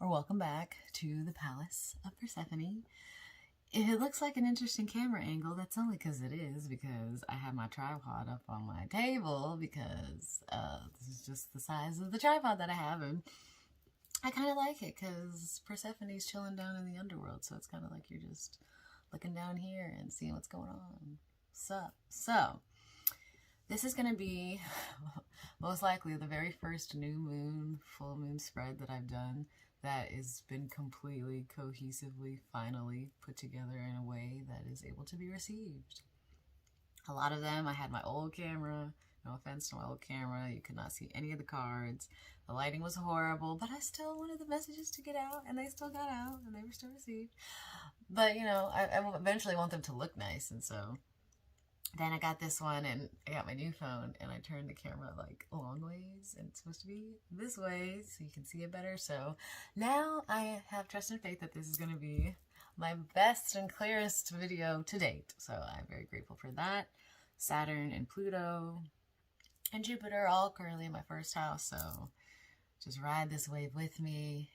welcome back to the Palace of Persephone. If it looks like an interesting camera angle, that's only because it is, because I have my tripod up on my table, because this is just the size of the tripod that I have, and I kind of like it because Persephone's chilling down in the underworld, so it's kind of like you're just looking down here and seeing what's going on. So this is going to be most likely the very first new moon, full moon spread that I've done that has been completely, cohesively, finally put together in a way that is able to be received. A lot of them, I had my old camera. No offense to my old camera. You could not see any of the cards. The lighting was horrible, but I still wanted the messages to get out, and they still got out, and they were still received. But, you know, I eventually want them to look nice, and so then I got this one, and I got my new phone, and I turned the camera like a long ways, and it's supposed to be this way so you can see it better. So now I have trust and faith that this is going to be my best and clearest video to date. So I'm very grateful for that. Saturn and Pluto and Jupiter all currently in my first house, so just ride this wave with me.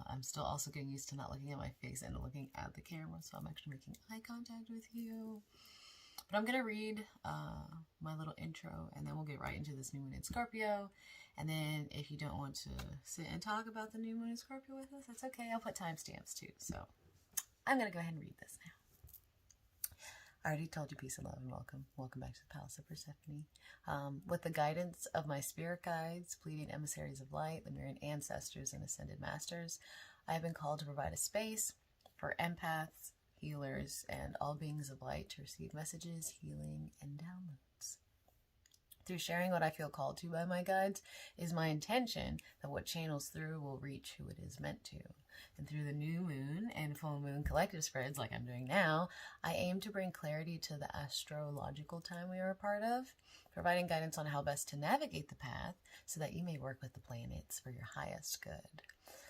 I'm still also getting used to not looking at my face and looking at the camera, so I'm actually making eye contact with you. But I'm going to read my little intro, and then we'll get right into this new moon in Scorpio. And then if you don't want to sit and talk about the new moon in Scorpio with us, that's okay. I'll put timestamps too. So I'm going to go ahead and read this now. I already told you peace and love and welcome. Welcome back to the Palace of Persephone. With the guidance of my spirit guides, pleading emissaries of light, the myriad ancestors, and ascended masters, I have been called to provide a space for empaths, healers, and all beings of light to receive messages, healing, and downloads. Through sharing what I feel called to by my guides is my intention that what channels through will reach who it is meant to. And through the new moon and full moon collective spreads like I'm doing now, I aim to bring clarity to the astrological time we are a part of, providing guidance on how best to navigate the path so that you may work with the planets for your highest good.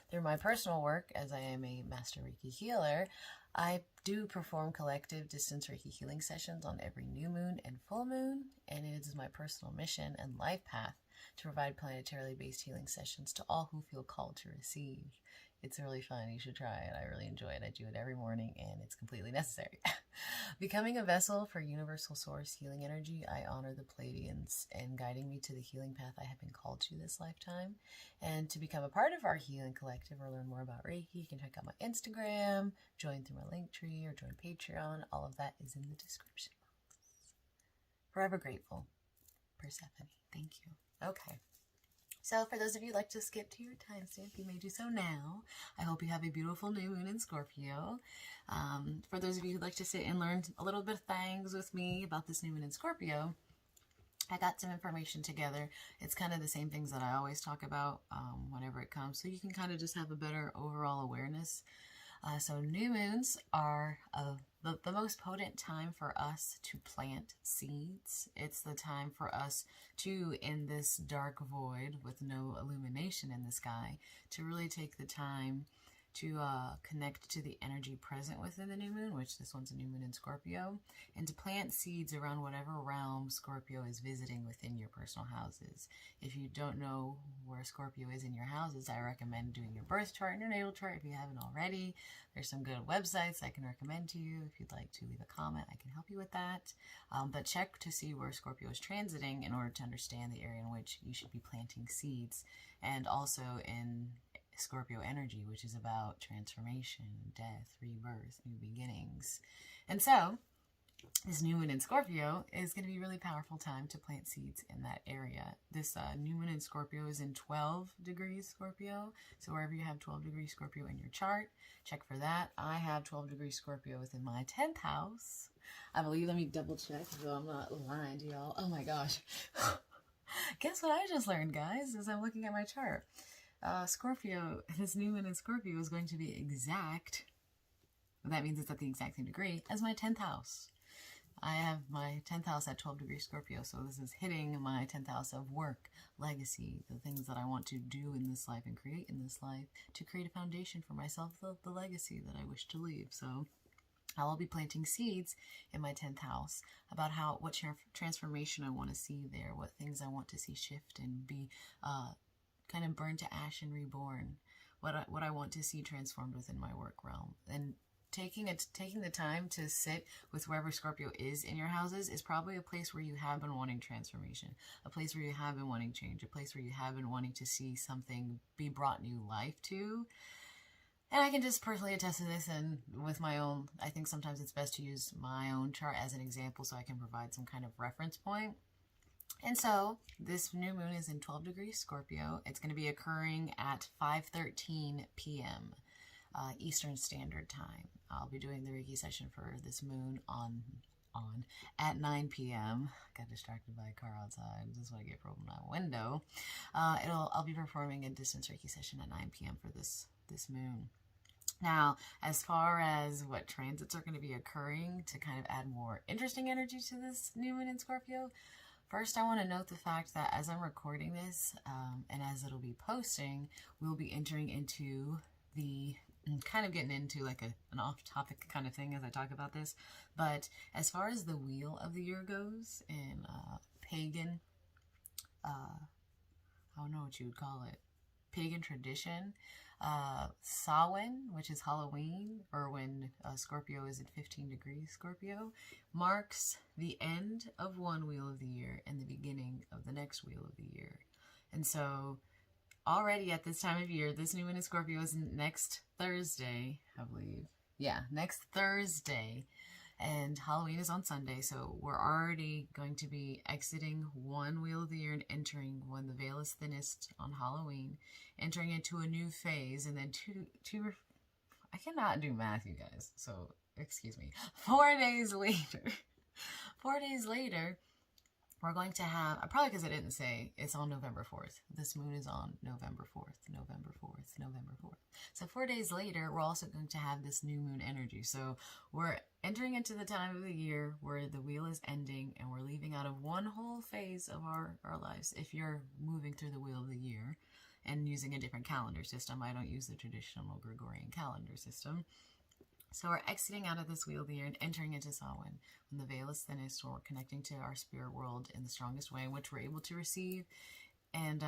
Through my personal work, as I am a master Reiki healer, I do perform collective distance Reiki healing sessions on every new moon and full moon, and it is my personal mission and life path to provide planetarily based healing sessions to all who feel called to receive. It's really fun. You should try it. I really enjoy it. I do it every morning, and it's completely necessary. Becoming a vessel for universal source healing energy, I honor the Pleiadians in guiding me to the healing path I have been called to this lifetime. And to become a part of our healing collective or learn more about Reiki, you can check out my Instagram, join through my Linktree, or join Patreon. All of that is in the description box. Forever grateful. Persephone. Thank you. Okay. So for those of you who like to skip to your timestamp, you may do so now. I hope you have a beautiful new moon in Scorpio. For those of you who like to sit and learn a little bit of things with me about this new moon in Scorpio, I got some information together. It's kind of the same things that I always talk about whenever it comes, so you can kind of just have a better overall awareness. So new moons are the most potent time for us to plant seeds. It's the time for us to, in this dark void with no illumination in the sky, to really take the time to connect to the energy present within the new moon, which this one's a new moon in Scorpio, and to plant seeds around whatever realm Scorpio is visiting within your personal houses. If you don't know where Scorpio is in your houses, I recommend doing your birth chart and your natal chart if you haven't already. There's some good websites I can recommend to you. If you'd like to leave a comment, I can help you with that. But check to see where Scorpio is transiting in order to understand the area in which you should be planting seeds, and also in Scorpio energy, which is about transformation, death, rebirth, new beginnings. And so this new moon in Scorpio is going to be a really powerful time to plant seeds in that area. This new moon in Scorpio is in 12 degrees Scorpio. So wherever you have 12 degrees Scorpio in your chart, check for that. I have 12 degrees Scorpio within my 10th house. I believe, let me double check so I'm not lying to y'all. Oh my gosh. Guess what I just learned, guys, as I'm looking at my chart. Scorpio, this new moon in Scorpio is going to be exact. That means it's at the exact same degree as my 10th house. I have my 10th house at 12 degrees Scorpio, so this is hitting my 10th house of work, legacy, the things that I want to do in this life and create in this life to create a foundation for myself, the legacy that I wish to leave. So I will be planting seeds in my 10th house about what transformation I want to see there, what things I want to see shift and be kind of burned to ash and reborn. what I want to see transformed within my work realm. And taking the time to sit with wherever Scorpio is in your houses is probably a place where you have been wanting transformation, a place where you have been wanting change, a place where you have been wanting to see something be brought new life to. And I can just personally attest to this, and with my own, I think sometimes it's best to use my own chart as an example so I can provide some kind of reference point. And so this new moon is in 12 degrees Scorpio. It's going to be occurring at 5:13 p.m. Eastern Standard Time. I'll be doing the Reiki session for this moon on at 9 p.m. Got distracted by a car outside. Just want to get from my window. I'll be performing a distance Reiki session at 9 p.m. for this moon. Now, as far as what transits are going to be occurring to kind of add more interesting energy to this new moon in Scorpio, first I want to note the fact that as I'm recording this, and as it'll be posting, we'll be entering into the kind of getting into like an off-topic kind of thing as I talk about this. But as far as the wheel of the year goes in pagan, I don't know what you would call it, pagan tradition, Samhain, which is Halloween, or when Scorpio is at 15 degrees Scorpio, marks the end of one wheel of the year and the beginning of the next wheel of the year. And so already at this time of year, this new moon in Scorpio is next Thursday, I believe. Yeah, next Thursday. And Halloween is on Sunday, so we're already going to be exiting one wheel of the year and entering when the veil is thinnest on Halloween, entering into a new phase, and then I cannot do math, you guys, so excuse me, 4 days later, 4 days later, we're going to have, probably because I didn't say, it's on November 4th. This moon is on November 4th, November 4th, November 4th. So 4 days later, we're also going to have this new moon energy. So we're entering into the time of the year where the wheel is ending and we're leaving out of one whole phase of our lives. If you're moving through the wheel of the year and using a different calendar system, I don't use the traditional Gregorian calendar system. So we're exiting out of this wheel of the year and entering into Samhain, when the veil is thinnest, when we're connecting to our spirit world in the strongest way in which we're able to receive and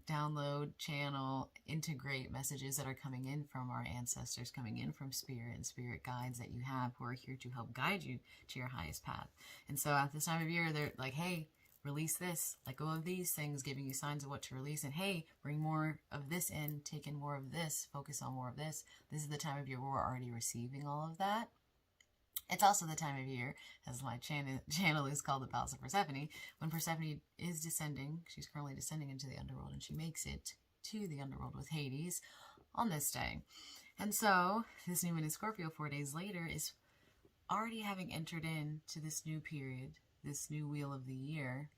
download, channel, integrate messages that are coming in from our ancestors, coming in from spirit and spirit guides that you have who are here to help guide you to your highest path. And so at this time of year, they're like, hey, release this, let go of these things, giving you signs of what to release. And hey, bring more of this in, take in more of this, focus on more of this. This is the time of year where we're already receiving all of that. It's also the time of year, as my channel is called the Palace of Persephone, when Persephone is descending. She's currently descending into the underworld, and she makes it to the underworld with Hades on this day. And so this new moon in Scorpio 4 days later is already having entered into this new period, this new wheel of the year,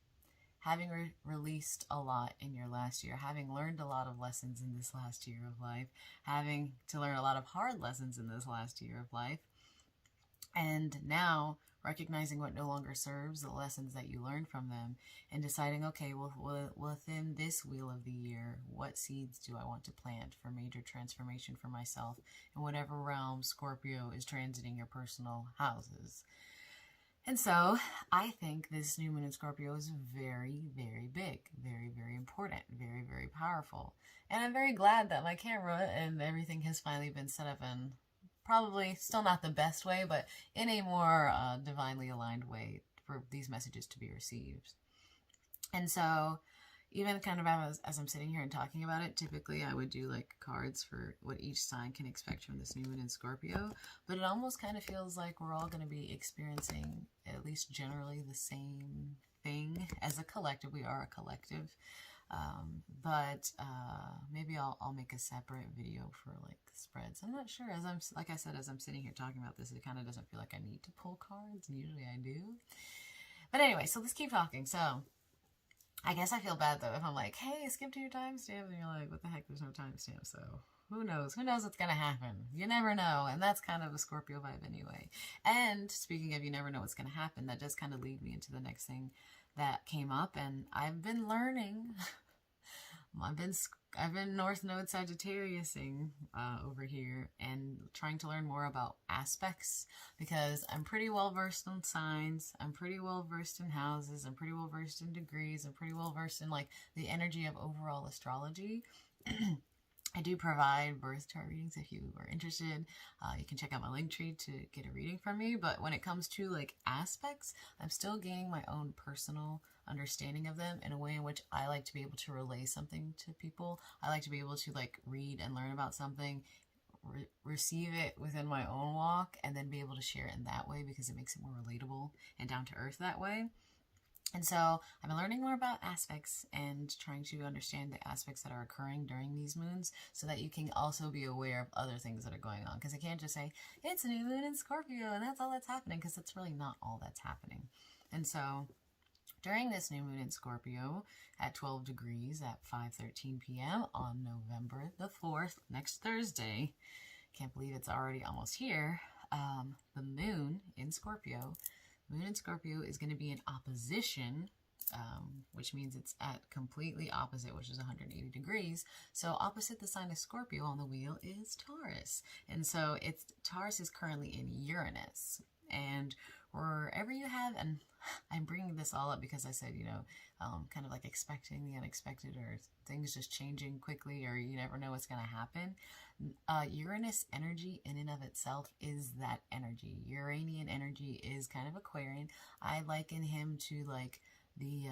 having released a lot in your last year, having learned a lot of lessons in this last year of life, having to learn a lot of hard lessons in this last year of life, and now recognizing what no longer serves, the lessons that you learned from them, and deciding, okay, well, within this wheel of the year, what seeds do I want to plant for major transformation for myself in whatever realm Scorpio is transiting your personal houses. And so I think this new moon in Scorpio is very, very big, very, very important, very, very powerful. And I'm very glad that my camera and everything has finally been set up in probably still not the best way, but in a more divinely aligned way for these messages to be received. And so even kind of as I'm sitting here and talking about it, typically I would do like cards for what each sign can expect from this new moon in Scorpio, but it almost kind of feels like we're all going to be experiencing at least generally the same thing as a collective. We are a collective, but maybe I'll make a separate video for like spreads. I'm not sure. Like I said, as I'm sitting here talking about this, it kind of doesn't feel like I need to pull cards, and usually I do. But anyway, so let's keep talking. So I guess I feel bad though if I'm like, hey, skip to your timestamp, and you're like, what the heck, there's no timestamp. So who knows what's gonna happen. You never know. And that's kind of a Scorpio vibe anyway. And speaking of you never know what's gonna happen, that does kind of lead me into the next thing that came up. And I've been learning I've been North Node Sagittariusing over here and trying to learn more about aspects, because I'm pretty well versed in signs, I'm pretty well versed in houses, I'm pretty well versed in degrees, I'm pretty well versed in like the energy of overall astrology. I do provide birth chart readings if you are interested. You can check out my link tree to get a reading from me. But when it comes to like aspects, I'm still gaining my own personal understanding of them in a way in which I like to be able to relay something to people. I like to be able to like read and learn about something, receive it within my own walk, and then be able to share it in that way because it makes it more relatable and down to earth that way. And so I've been learning more about aspects and trying to understand the aspects that are occurring during these moons so that you can also be aware of other things that are going on. Because I can't just say, it's a new moon in Scorpio and that's all that's happening, because that's really not all that's happening. And so during this new moon in Scorpio at 12 degrees at 5:13 p.m. on November the 4th, next Thursday, can't believe it's already almost here, the moon in Scorpio is going to be in opposition, which means it's at completely opposite, which is 180 degrees. So opposite the sign of Scorpio on the wheel is Taurus. And so Taurus is currently in Uranus. And wherever you have, and I'm bringing this all up because I said, kind of like expecting the unexpected or things just changing quickly, or you never know what's going to happen. Uranus energy in and of itself is that energy. Uranian energy is kind of Aquarian. I liken him to like the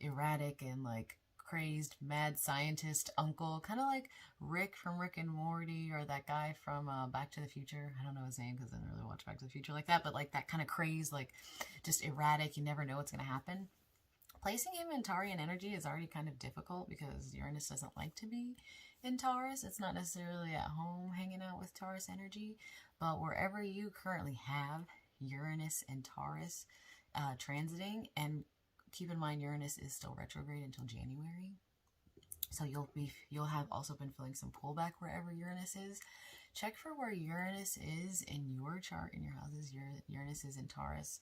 erratic and like crazed mad scientist uncle, kind of like Rick from Rick and Morty, or that guy from Back to the Future. I don't know his name because I didn't really watch Back to the Future like that, but like that kind of craze, like just erratic, you never know what's going to happen. Placing him in Taurian energy is already kind of difficult because Uranus doesn't like to be in Taurus. It's not necessarily at home hanging out with Taurus energy, but wherever you currently have Uranus and Taurus transiting, and keep in mind Uranus is still retrograde until January, so you'll have also been feeling some pullback wherever Uranus is. Check for where Uranus is in your chart, in your houses. Uranus is in Taurus.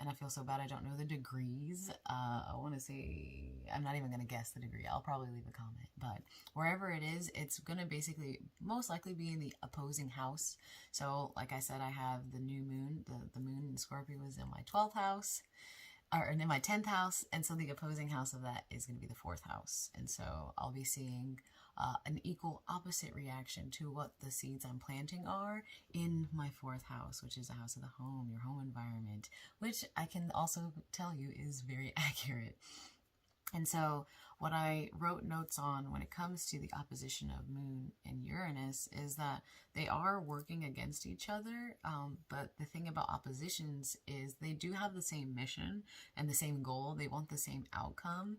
And I feel so bad I don't know the degrees. I want to say, I'm not even going to guess the degree. I'll probably leave a comment. But wherever it is, it's going to basically most likely be in the opposing house. So like I said, I have the new moon. The moon in Scorpio is in my 12th house, or in my 10th house. And so the opposing house of that is going to be the 4th house. And so I'll be seeing an equal opposite reaction to what the seeds I'm planting are in my 4th house, which is the house of the home, your home environment, which I can also tell you is very accurate. And so what I wrote notes on when it comes to the opposition of Moon and Uranus is that they are working against each other. But the thing about oppositions is they do have the same mission and the same goal. They want the same outcome.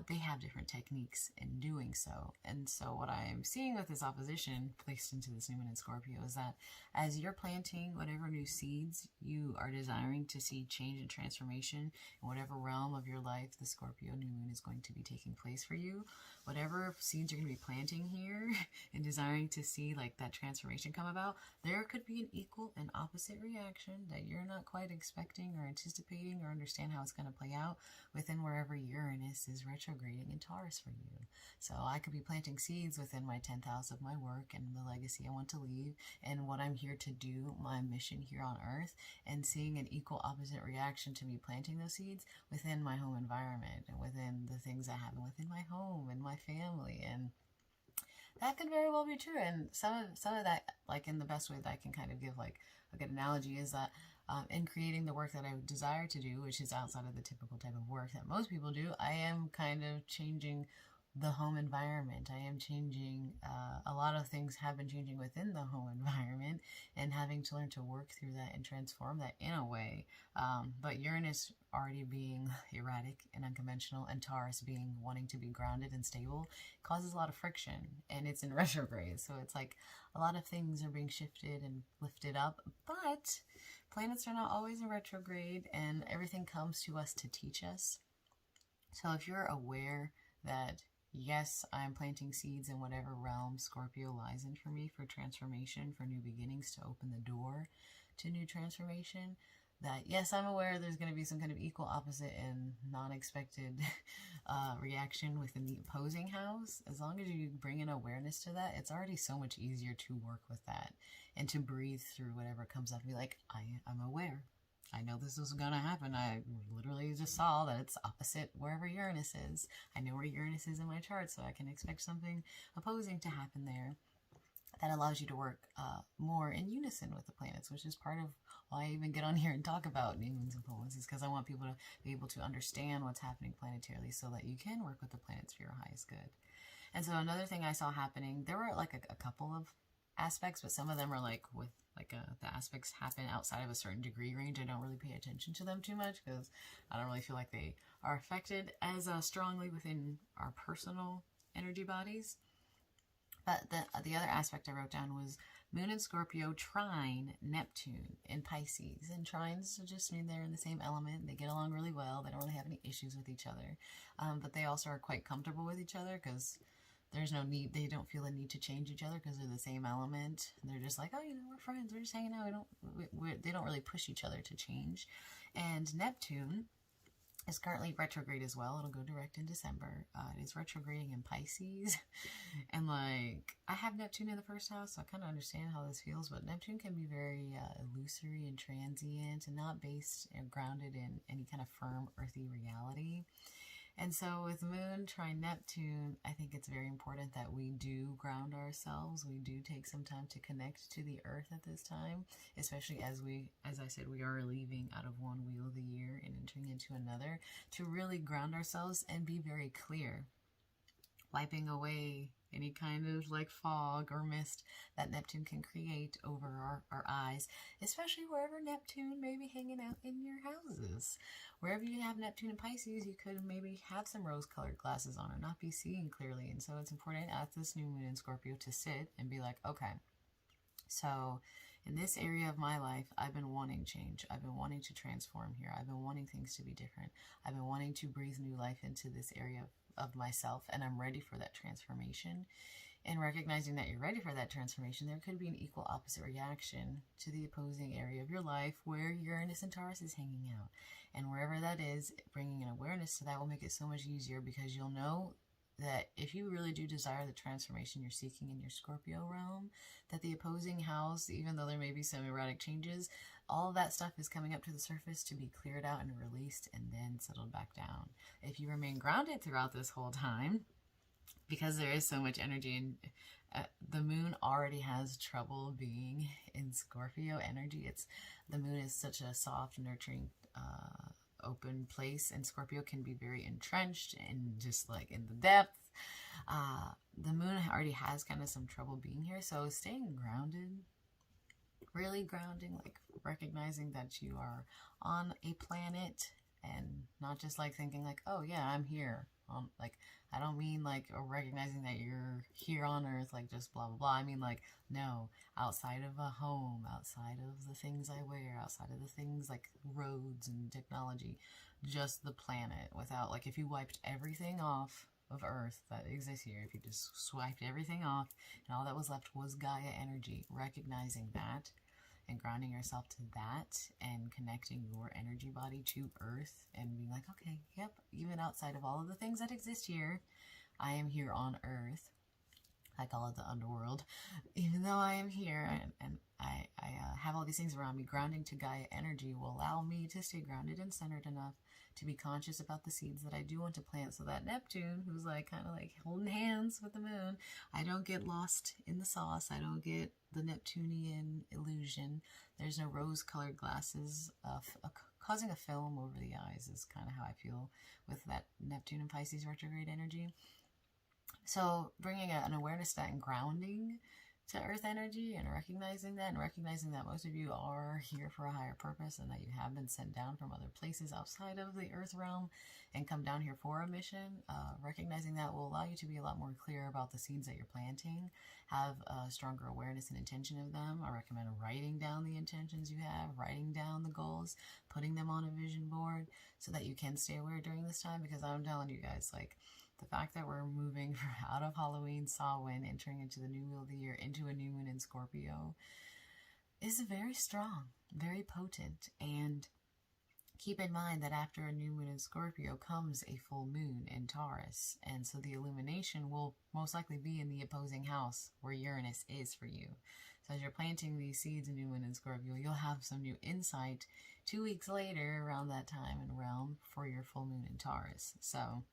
They have different techniques in doing so. And so what I'm seeing with this opposition placed into this new moon in Scorpio is that as you're planting whatever new seeds you are desiring to see change and transformation in whatever realm of your life the Scorpio new moon is going to be taking place for you, whatever seeds you're going to be planting here and desiring to see like that transformation come about, there could be an equal and opposite reaction that you're not quite expecting or anticipating or understand how it's going to play out within wherever Uranus is retrograding in Taurus for you. So I could be planting seeds within my 10th house of my work and the legacy I want to leave and what I'm here to do, my mission here on earth, and seeing an equal opposite reaction to me planting those seeds within my home environment and within the things that happen within my home and my family. And that could very well be true. And some of that, like in the best way that I can kind of give like a good analogy, is that in creating the work that I desire to do, which is outside of the typical type of work that most people do, I am kind of changing the home environment. I am changing, a lot of things have been changing within the home environment and having to learn to work through that and transform that in a way. But Uranus already being erratic and unconventional and Taurus being wanting to be grounded and stable causes a lot of friction, and it's in retrograde. So it's like a lot of things are being shifted and lifted up, but planets are not always in retrograde and everything comes to us to teach us. So if you're aware that yes, I'm planting seeds in whatever realm Scorpio lies in for me for transformation, for new beginnings, to open the door to new transformation, that yes, I'm aware there's going to be some kind of equal opposite and non-expected reaction within the opposing house. As long as you bring in awareness to that, it's already so much easier to work with that and to breathe through whatever comes up and be like, I'm aware. I know this was going to happen. I literally just saw that it's opposite wherever Uranus is. I know where Uranus is in my chart, so I can expect something opposing to happen there. That allows you to work more in unison with the planets, which is part of why I even get on here and talk about new moons and full moons, is because I want people to be able to understand what's happening planetarily so that you can work with the planets for your highest good. And so another thing I saw happening, there were like a couple of aspects, but some of them are like with the aspects happen outside of a certain degree range. I don't really pay attention to them too much because I don't really feel like they are affected as strongly within our personal energy bodies. But the other aspect I wrote down was Moon in Scorpio trine Neptune in Pisces. And trines just mean they're in the same element. They get along really well. They don't really have any issues with each other. But they also are quite comfortable with each other because there's no need. They don't feel the need to change each other because they're the same element. They're just like, oh, we're friends. We're just hanging out. They don't really push each other to change. And Neptune is currently retrograde as well. It'll go direct in December. It is retrograding in Pisces. And like, I have Neptune in the first house, so I kind of understand how this feels, but Neptune can be very illusory and transient and not based and grounded in any kind of firm earthy reality. And so with Moon trine Neptune, I think it's very important that we do ground ourselves. We do take some time to connect to the earth at this time, especially as I said, we are leaving out of one wheel of the year and entering into another, to really ground ourselves and be very clear, wiping away any kind of like fog or mist that Neptune can create over our eyes, especially wherever Neptune may be hanging out in your houses. Wherever you have Neptune in Pisces, you could maybe have some rose-colored glasses on or not be seeing clearly. And so it's important at this new moon in Scorpio to sit and be like, okay, so in this area of my life, I've been wanting change. I've been wanting to transform here. I've been wanting things to be different. I've been wanting to breathe new life into this area of myself, and I'm ready for that transformation. And recognizing that you're ready for that transformation, there could be an equal opposite reaction to the opposing area of your life where Uranus and Taurus is hanging out. And wherever that is, bringing an awareness to that will make it so much easier, because you'll know that if you really do desire the transformation you're seeking in your Scorpio realm, that the opposing house, even though there may be some erratic changes, all of that stuff is coming up to the surface to be cleared out and released and then settled back down. If you remain grounded throughout this whole time, because there is so much energy, and the moon already has trouble being in Scorpio energy. The moon is such a soft, nurturing, open place, and Scorpio can be very entrenched and just like in the depth. The moon already has kind of some trouble being here, so staying grounded, really grounding, like recognizing that you are on a planet and not just like thinking like, oh yeah, I'm here. Like, I don't mean like recognizing that you're here on Earth, like just blah, blah, blah. I mean like, no, outside of a home, outside of the things I wear, outside of the things like roads and technology, just the planet. Without, like, if you wiped everything off of Earth that exists here, if you just swiped everything off and all that was left was Gaia energy, recognizing that and grounding yourself to that and connecting your energy body to Earth and being like, okay, yep, even outside of all of the things that exist here, I am here on Earth. I call it the underworld. Even though I am here and I have all these things around me, grounding to Gaia energy will allow me to stay grounded and centered enough to be conscious about the seeds that I do want to plant, so that Neptune, who's like kind of like holding hands with the moon, I don't get lost in the sauce. I don't get the Neptunian illusion. There's no rose-colored glasses causing a film over the eyes is kind of how I feel with that Neptune and Pisces retrograde energy. So bringing an awareness to that and grounding to Earth energy and recognizing that most of you are here for a higher purpose and that you have been sent down from other places outside of the Earth realm and come down here for a mission. Recognizing that will allow you to be a lot more clear about the seeds that you're planting, have a stronger awareness and intention of them. I recommend writing down the intentions you have, writing down the goals, putting them on a vision board so that you can stay aware during this time, because I'm telling you guys, like, the fact that we're moving out of Halloween, Samhain, entering into the new wheel of the year, into a new moon in Scorpio, is very strong, very potent. And keep in mind that after a new moon in Scorpio comes a full moon in Taurus. And so the illumination will most likely be in the opposing house where Uranus is for you. So as you're planting these seeds in new moon in Scorpio, you'll have some new insight 2 weeks later around that time and realm for your full moon in Taurus. So,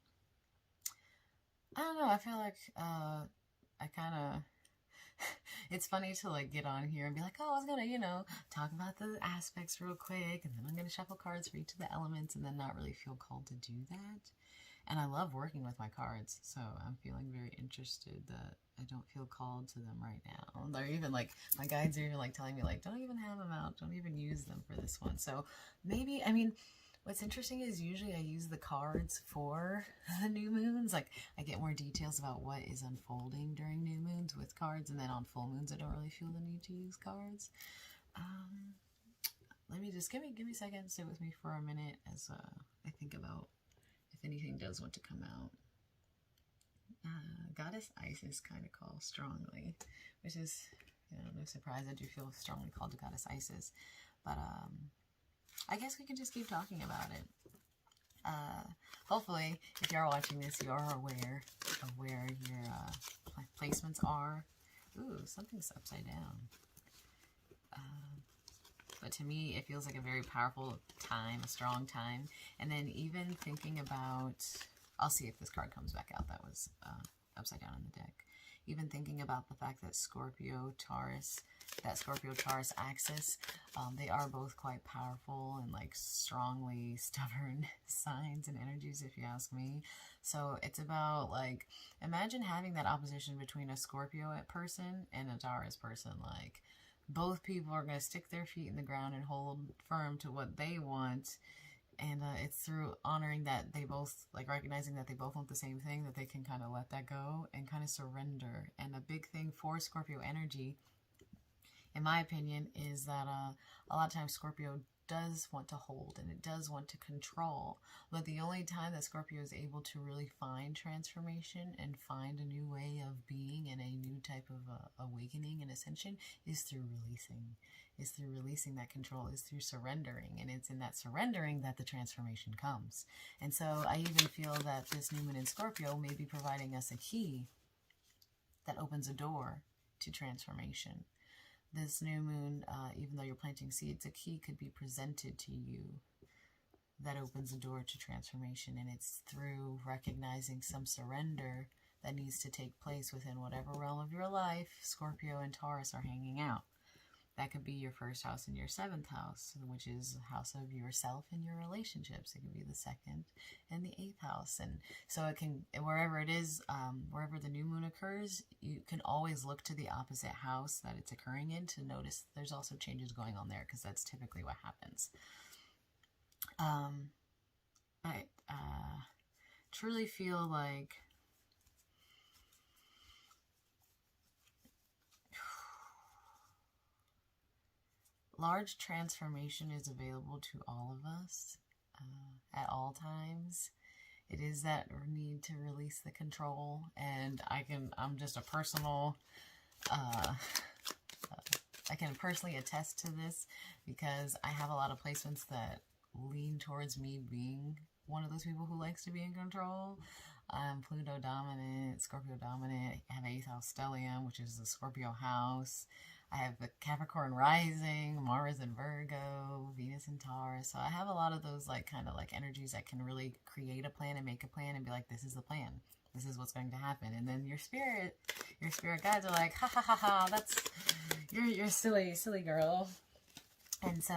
I don't know, I feel like I kind of... it's funny to like get on here and be like, oh, I was gonna, you know, talk about the aspects real quick, and then I'm gonna shuffle cards for each of the elements, and then not really feel called to do that. And I love working with my cards, so I'm feeling very interested that I don't feel called to them right now. They're even like, my guides are even like telling me like, don't even have them out, don't even use them for this one. So maybe, I mean, what's interesting is usually I use the cards for the new moons. Like, I get more details about what is unfolding during new moons with cards, and then on full moons I don't really feel the need to use cards. Let me just, give me a second, stay with me for a minute as I think about if anything does want to come out. Goddess Isis kind of calls strongly, which is, you know, no surprise. I do feel strongly called to Goddess Isis, but I guess we can just keep talking about it. Hopefully, if you are watching this, you are aware of where your placements are. Ooh, something's upside down. But to me, it feels like a very powerful time, a strong time. And then even thinking about, I'll see if this card comes back out. That was upside down in the deck. Even thinking about the fact that Scorpio-Taurus, that Scorpio-Taurus axis, they are both quite powerful and like strongly stubborn signs and energies, if you ask me. So it's about like, imagine having that opposition between a Scorpio person and a Taurus person. Like, both people are going to stick their feet in the ground and hold firm to what they want. And it's through honoring that they both, like recognizing that they both want the same thing, that they can kind of let that go and kind of surrender. And a big thing for Scorpio energy, in my opinion, is that a lot of times Scorpio does want to hold and it does want to control. But the only time that Scorpio is able to really find transformation and find a new way of being and a new type of awakening and ascension is through releasing. Is through releasing that control, is through surrendering. And it's in that surrendering that the transformation comes. And so I even feel that this new moon in Scorpio may be providing us a key that opens a door to transformation. This new moon, even though you're planting seeds, a key could be presented to you that opens a door to transformation. And it's through recognizing some surrender that needs to take place within whatever realm of your life Scorpio and Taurus are hanging out. That could be your first house and your seventh house, which is a house of yourself and your relationships. It could be the second and the eighth house. And so it can, wherever it is, wherever the new moon occurs, you can always look to the opposite house that it's occurring in to notice there's also changes going on there, because that's typically what happens. I truly feel like large transformation is available to all of us at all times. It is that need to release the control, and I'm just a personal, I can personally attest to this because I have a lot of placements that lean towards me being one of those people who likes to be in control. I'm Pluto dominant, Scorpio dominant. I have 8th house stellium, which is the Scorpio house. I have the Capricorn rising, Mars in Virgo, Venus in Taurus. So I have a lot of those like kind of like energies that can really create a plan and make a plan and be like, this is the plan. This is what's going to happen. And then your spirit guides are like, ha ha ha ha, that's, you're silly girl. And so,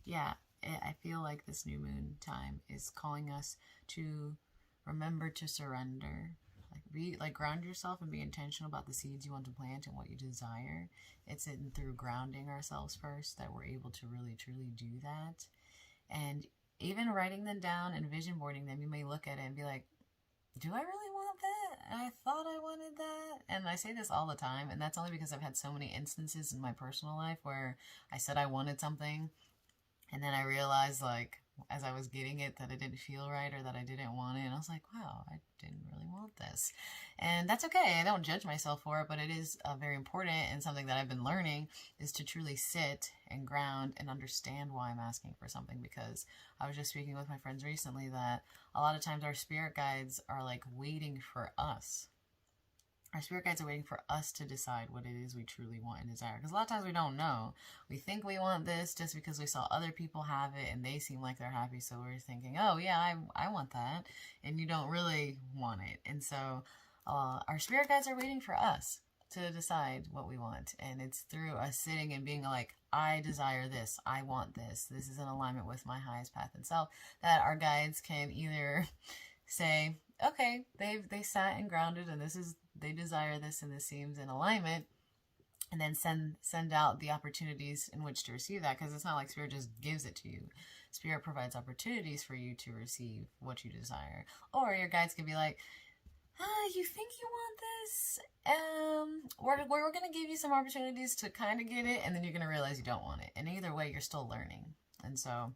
yeah, I feel like this new moon time is calling us to remember to surrender. Like ground yourself and be intentional about the seeds you want to plant and what you desire. It's in through grounding ourselves first that we're able to really truly do that. And even writing them down and vision boarding them, you may look at it and be like, do I really want that? I thought I wanted that. And I say this all the time, and that's only because I've had so many instances in my personal life where I said I wanted something and then I realized like as I was getting it that it didn't feel right or that I didn't want it. And I was like, wow, I didn't really want this. And that's okay. I don't judge myself for it, but it is very important, and something that I've been learning is to truly sit and ground and understand why I'm asking for something. Because I was just speaking with my friends recently that a lot of times our spirit guides are like waiting for us. Our spirit guides are waiting for us to decide what it is we truly want and desire. Because a lot of times we don't know. We think we want this just because we saw other people have it and they seem like they're happy. So we're thinking, oh yeah, I want that. And you don't really want it. And so our spirit guides are waiting for us to decide what we want. And it's through us sitting and being like, I desire this. I want this. This is in alignment with my highest path and self, that our guides can either say, okay, they sat and grounded, and they desire this, and this seems in alignment, and then send out the opportunities in which to receive that. Because it's not like Spirit just gives it to you. Spirit provides opportunities for you to receive what you desire. Or your guides can be like, you think you want this? We're going to give you some opportunities to kind of get it, and then you're going to realize you don't want it. And either way, you're still learning. And so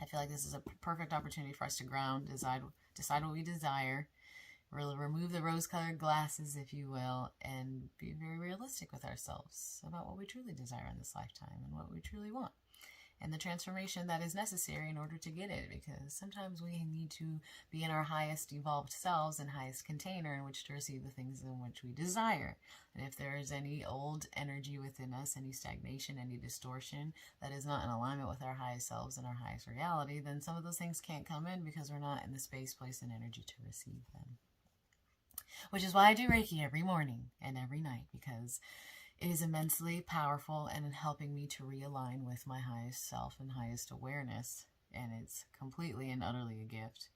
I feel like this is a perfect opportunity for us to ground, decide what we desire, really remove the rose-colored glasses, if you will, and be very realistic with ourselves about what we truly desire in this lifetime and what we truly want, and the transformation that is necessary in order to get it. Because sometimes we need to be in our highest evolved selves and highest container in which to receive the things in which we desire. And if there is any old energy within us, any stagnation, any distortion that is not in alignment with our highest selves and our highest reality, then some of those things can't come in because we're not in the space, place, and energy to receive them. Which is why I do Reiki every morning and every night, because it is immensely powerful and in helping me to realign with my highest self and highest awareness. And it's completely and utterly a gift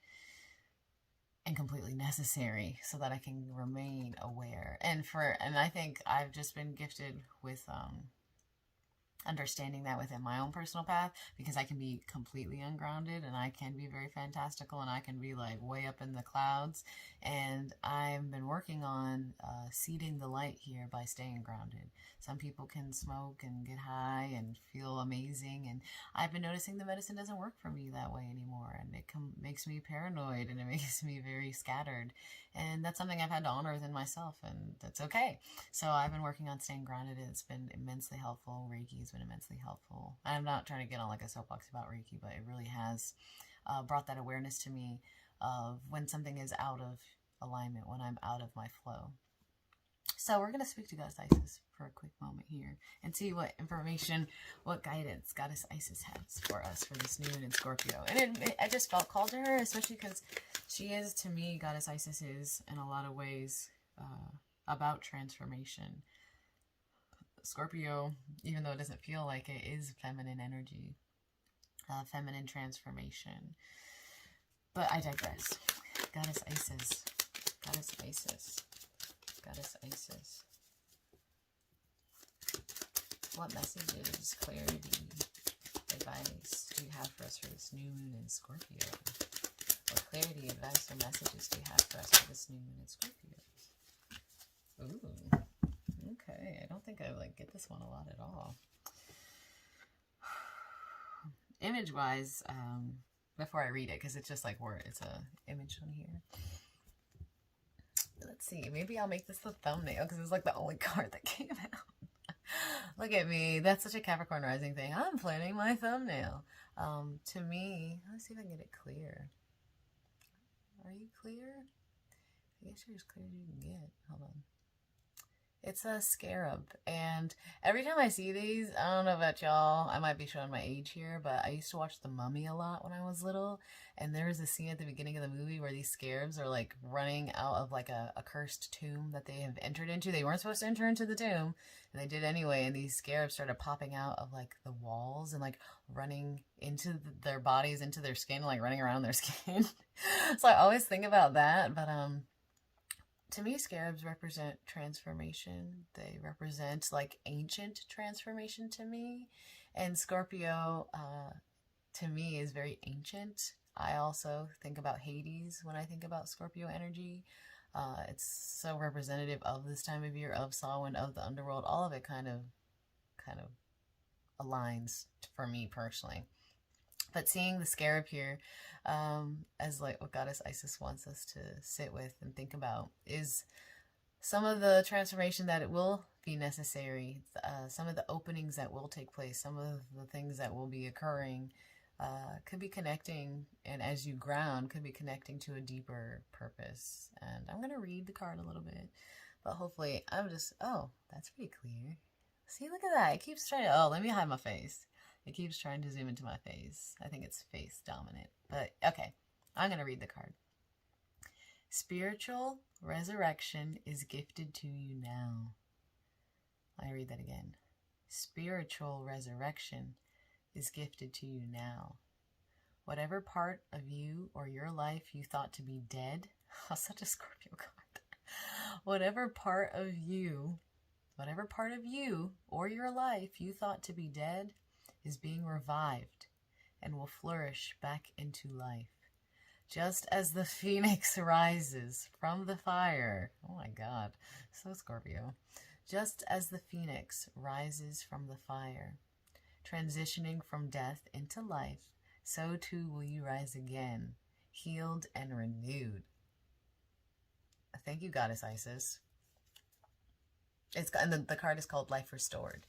and completely necessary so that I can remain aware. And I think I've just been gifted with understanding that within my own personal path, because I can be completely ungrounded and I can be very fantastical and I can be like way up in the clouds. And I've been working on seeding the light here by staying grounded. Some people can smoke and get high and feel amazing, and I've been noticing the medicine doesn't work for me that way anymore, and it makes me paranoid and it makes me very scattered. And that's something I've had to honor within myself, and that's okay. So I've been working on staying grounded, and it's been immensely helpful. Reiki has been immensely helpful. I'm not trying to get on like a soapbox about Reiki, but it really has brought that awareness to me of when something is out of alignment, when I'm out of my flow. So we're going to speak to Goddess Isis for a quick moment here and see what information, what guidance Goddess Isis has for us for this new moon in Scorpio. And I just felt called to her, especially because she is, to me, Goddess Isis is in a lot of ways about transformation. Scorpio, even though it doesn't feel like it, is feminine energy, feminine transformation. But I digress. Goddess Isis, Goddess Isis, Goddess Isis. What messages, clarity, advice do you have for us for this new moon in Scorpio? What clarity, advice, or messages do you have for us for this new moon in Scorpio? Ooh, okay. I don't think I get this one a lot at all. Image-wise, before I read it, because it's just it's a image one here. Let's see, maybe I'll make this the thumbnail because it's the only card that came out. Look at me, that's such a Capricorn rising thing. I'm planning my thumbnail. To me, let's see if I can get it clear. Are you clear? I guess you're as clear as you can get. Hold on. It's a scarab, and every time I see these, I don't know about y'all, I might be showing my age here, but I used to watch The Mummy a lot when I was little, and there was a scene at the beginning of the movie where these scarabs are running out of a cursed tomb that they have entered into. They weren't supposed to enter into the tomb, and they did anyway, and these scarabs started popping out of the walls and running into their bodies, into their skin, running around their skin. So I always think about that, but to me, scarabs represent transformation. They represent ancient transformation to me. And Scorpio, to me, is very ancient. I also think about Hades when I think about Scorpio energy. It's so representative of this time of year, of Samhain, of the underworld. All of it kind of aligns for me personally. But seeing the scarab here as like what Goddess Isis wants us to sit with and think about is some of the transformation that it will be necessary, some of the openings that will take place, some of the things that will be occurring could be connecting, and as you ground, could be connecting to a deeper purpose. And I'm going to read the card a little bit, but hopefully I'm just, oh, that's pretty clear. See, look at that. It keeps trying to, oh, let me hide my face. It keeps trying to zoom into my face. I think it's face dominant, but okay. I'm going to read the card. Spiritual resurrection is gifted to you now. I read that again. Spiritual resurrection is gifted to you now. Whatever part of you or your life you thought to be dead, such a Scorpio card. Whatever part of you or your life you thought to be dead is being revived and will flourish back into life. Just as the phoenix rises from the fire. Oh my God, so Scorpio. Just as the phoenix rises from the fire, transitioning from death into life, so too will you rise again, healed and renewed. Thank you, Goddess Isis. And the card is called Life Restored.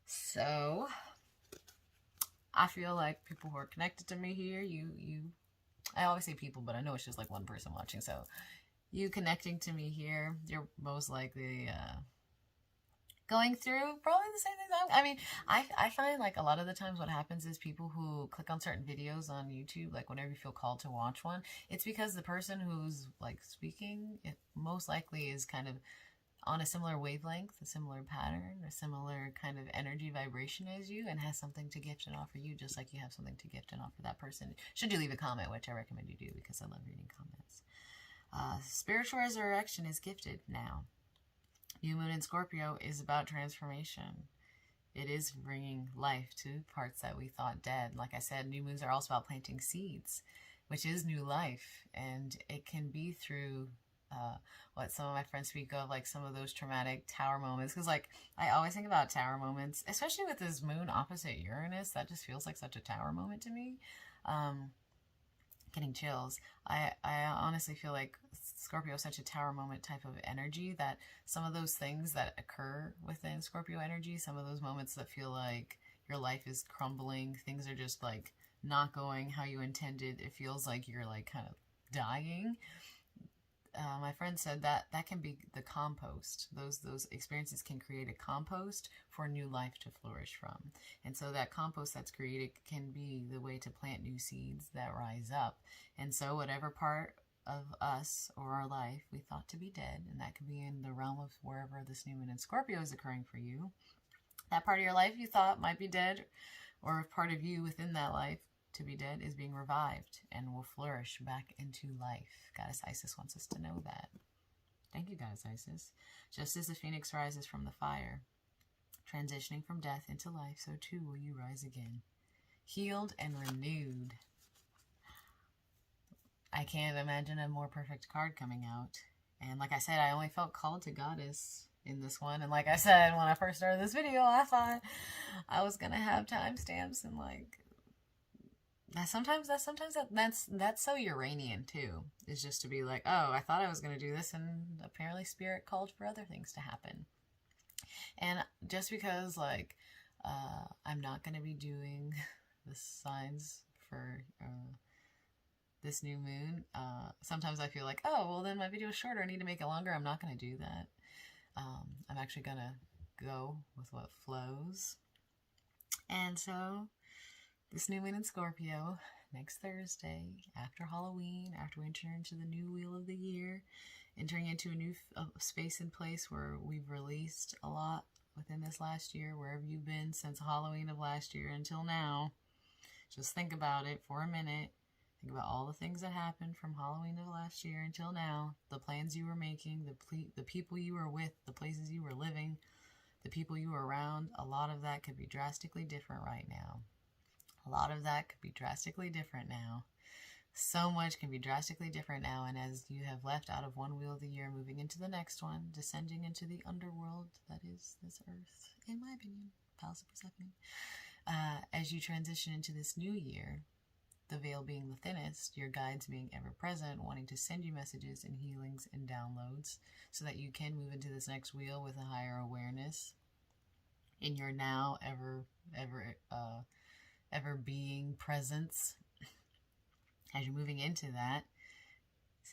So I feel like people who are connected to me here, I always say people, but I know it's just like one person watching. So you connecting to me here, you're most likely going through probably the same things. I mean, I find like a lot of the times what happens is people who click on certain videos on YouTube, like whenever you feel called to watch one, it's because the person who's like speaking, it most likely is kind of on a similar wavelength, a similar pattern, a similar kind of energy vibration as you, and has something to gift and offer you, just like you have something to gift and offer that person. Should you leave a comment, which I recommend you do because I love reading comments. Spiritual resurrection is gifted now. New Moon in Scorpio is about transformation. It is bringing life to parts that we thought dead. Like I said, new moons are also about planting seeds, which is new life. And it can be through what some of my friends speak of, like some of those traumatic tower moments. Because like I always think about tower moments, especially with this moon opposite Uranus. That just feels like such a tower moment to me. Getting chills. I honestly feel like Scorpio is such a tower moment type of energy that some of those things that occur within Scorpio energy, some of those moments that feel like your life is crumbling, things are just like not going how you intended, it feels like you're like kind of dying. My friend said that can be the compost. Those experiences can create a compost for new life to flourish from. And so that compost that's created can be the way to plant new seeds that rise up. And so whatever part of us or our life we thought to be dead, and that could be in the realm of wherever this new moon in Scorpio is occurring for you, that part of your life you thought might be dead, or if part of you within that life to be dead is being revived and will flourish back into life. Goddess Isis wants us to know that. Thank you, Goddess Isis. Just as the phoenix rises from the fire, transitioning from death into life, so too will you rise again, healed and renewed. I can't imagine a more perfect card coming out. And like I said, I only felt called to Goddess in this one. And like I said, when I first started this video, I thought I was going to have timestamps and like, that's so Uranian too, is just to be like, oh, I thought I was going to do this, and apparently spirit called for other things to happen. And just because like I'm not going to be doing the signs for this new moon, sometimes I feel like, oh, well then my video is shorter, I need to make it longer. I'm not going to do that. I'm actually going to go with what flows. And so this new moon in Scorpio, next Thursday, after Halloween, after we enter into the new wheel of the year, entering into a new space and place where we've released a lot within this last year, wherever you've been since Halloween of last year until now. Just think about it for a minute. Think about all the things that happened from Halloween of last year until now, the plans you were making, the people you were with, the places you were living, the people you were around. A lot of that could be drastically different right now. A lot of that could be drastically different now. So much can be drastically different now. And as you have left out of one wheel of the year, moving into the next one, descending into the underworld that is this earth, in my opinion, Palace of Persephone, as you transition into this new year, the veil being the thinnest, your guides being ever present, wanting to send you messages and healings and downloads so that you can move into this next wheel with a higher awareness in your now ever being presence. As you're moving into that,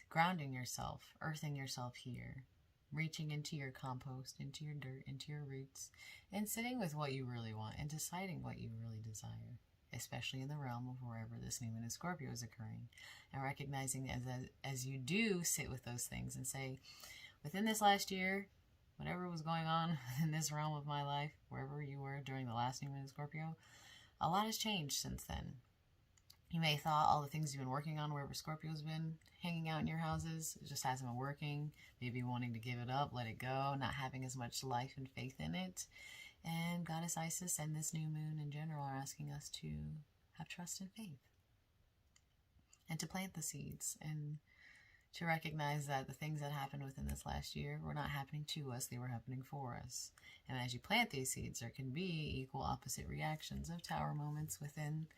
grounding yourself, earthing yourself here, reaching into your compost, into your dirt, into your roots, and sitting with what you really want and deciding what you really desire, especially in the realm of wherever this new moon in Scorpio is occurring, and recognizing as you do sit with those things and say, within this last year, whatever was going on in this realm of my life, wherever you were during the last new moon in Scorpio, a lot has changed since then. You may have thought all the things you've been working on wherever Scorpio's been hanging out in your houses, it just hasn't been working, maybe wanting to give it up, let it go, not having as much life and faith in it. And Goddess Isis and this new moon in general are asking us to have trust and faith and to plant the seeds and to recognize that the things that happened within this last year were not happening to us, they were happening for us. And as you plant these seeds, there can be equal opposite reactions of tower moments within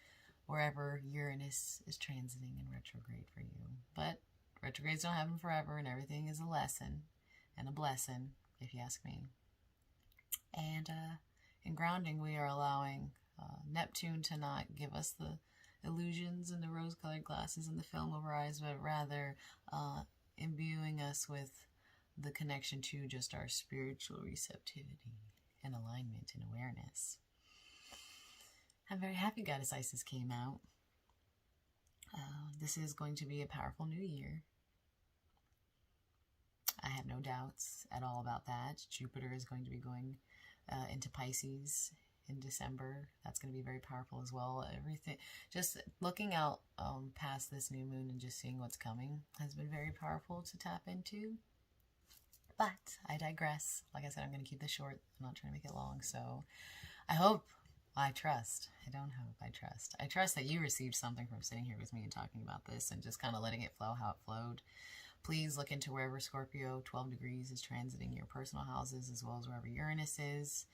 wherever Uranus is transiting in retrograde for you. But retrogrades don't happen forever, and everything is a lesson and a blessing, if you ask me. And in grounding, we are allowing Neptune to not give us the illusions and the rose-colored glasses and the film over our eyes, but rather imbuing us with the connection to just our spiritual receptivity and alignment and awareness. I'm very happy Goddess Isis came out. This is going to be a powerful new year. I have no doubts at all about that. Jupiter is going to be going into Pisces in December. That's going to be very powerful as well. Everything, just looking out past this new moon and just seeing what's coming has been very powerful to tap into. But I digress. Like I said, I'm going to keep this short. I'm not trying to make it long. So I trust that you received something from sitting here with me and talking about this and just kind of letting it flow how it flowed. Please look into wherever Scorpio 12 degrees is transiting your personal houses, as well as wherever Uranus is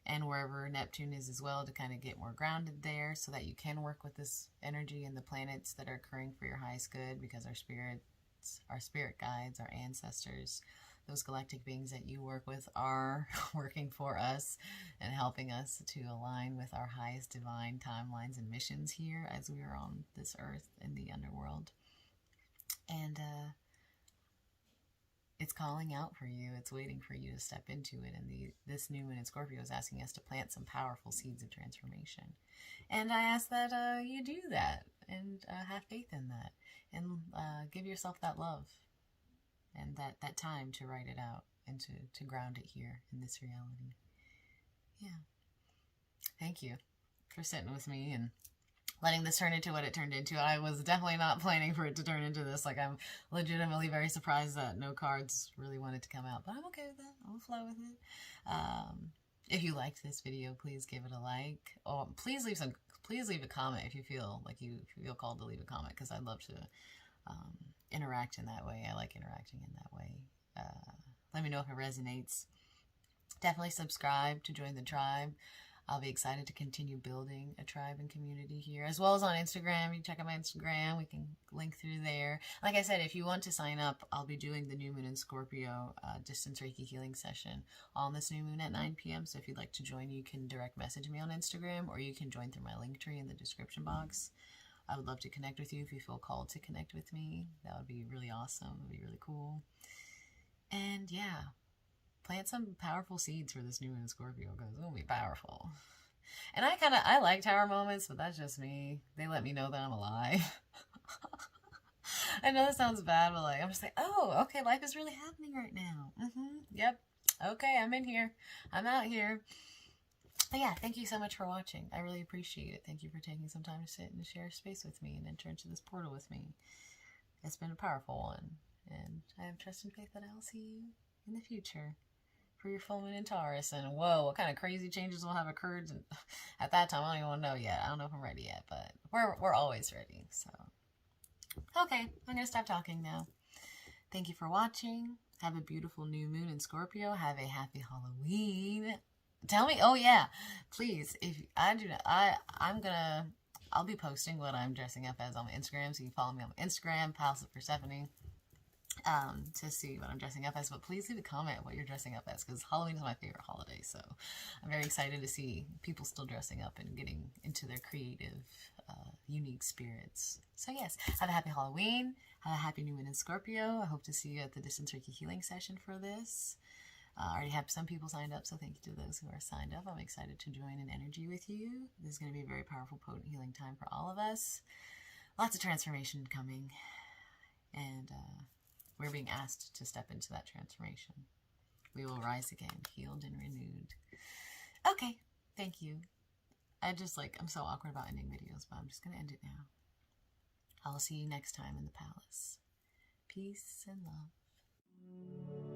and wherever Neptune is as well, to kind of get more grounded there so that you can work with this energy and the planets that are occurring for your highest good, because our spirits, our spirit guides, our ancestors, those galactic beings that you work with are working for us and helping us to align with our highest divine timelines and missions here as we are on this earth in the underworld. And it's calling out for you. It's waiting for you to step into it. And this new moon in Scorpio is asking us to plant some powerful seeds of transformation. And I ask that you do that and have faith in that and give yourself that love and that time to write it out and to ground it here in this reality. Yeah. Thank you for sitting with me and letting this turn into what it turned into. I was definitely not planning for it to turn into this. Like, I'm legitimately very surprised that no cards really wanted to come out, but I'm okay with that. I'll flow with it. If you liked this video, please give it a like. Oh, please leave a comment if you feel like you feel called to leave a comment, because I'd love to interact in that way. I like interacting in that way. Let me know if it resonates. Definitely subscribe to join the tribe. I'll be excited to continue building a tribe and community here, as well as on Instagram. You can check out my Instagram. We can link through there. Like I said, if you want to sign up, I'll be doing the new moon in Scorpio Distance Reiki Healing session on this new moon at 9 p.m. So if you'd like to join, you can direct message me on Instagram, or you can join through my link tree in the description box. I would love to connect with you if you feel called to connect with me. That would be really awesome. It would be really cool. And yeah, plant some powerful seeds for this new moon in Scorpio, because it will be powerful. And I like tower moments, but that's just me. They let me know that I'm alive. I know that sounds bad, but like, I'm just like, oh, okay, life is really happening right now. Yep. Okay, I'm in here. I'm out here. But yeah, thank you so much for watching. I really appreciate it. Thank you for taking some time to sit and share space with me and enter into this portal with me. It's been a powerful one, and I have trust and faith that I'll see you in the future for your full moon in Taurus. And whoa, what kind of crazy changes will have occurred at that time? I don't even want to know yet. I don't know if I'm ready yet, but we're always ready. So, okay, I'm gonna stop talking now. Thank you for watching. Have a beautiful new moon in Scorpio. Have a happy Halloween. Tell me, oh yeah, please, if I do not, I'll be posting what I'm dressing up as on my Instagram, so you follow me on my Instagram, Palace of Persephone, to see what I'm dressing up as. But please leave a comment what you're dressing up as, because Halloween is my favorite holiday, so I'm very excited to see people still dressing up and getting into their creative, unique spirits. So yes, have a happy Halloween, have a happy new moon in Scorpio. I hope to see you at the Distance Reiki Healing session for this. I already have some people signed up, so thank you to those who are signed up. I'm excited to join in energy with you. This is going to be a very powerful, potent healing time for all of us. Lots of transformation coming, and we're being asked to step into that transformation. We will rise again, healed and renewed. Okay, thank you. I'm so awkward about ending videos, but I'm just going to end it now. I'll see you next time in the palace. Peace and love.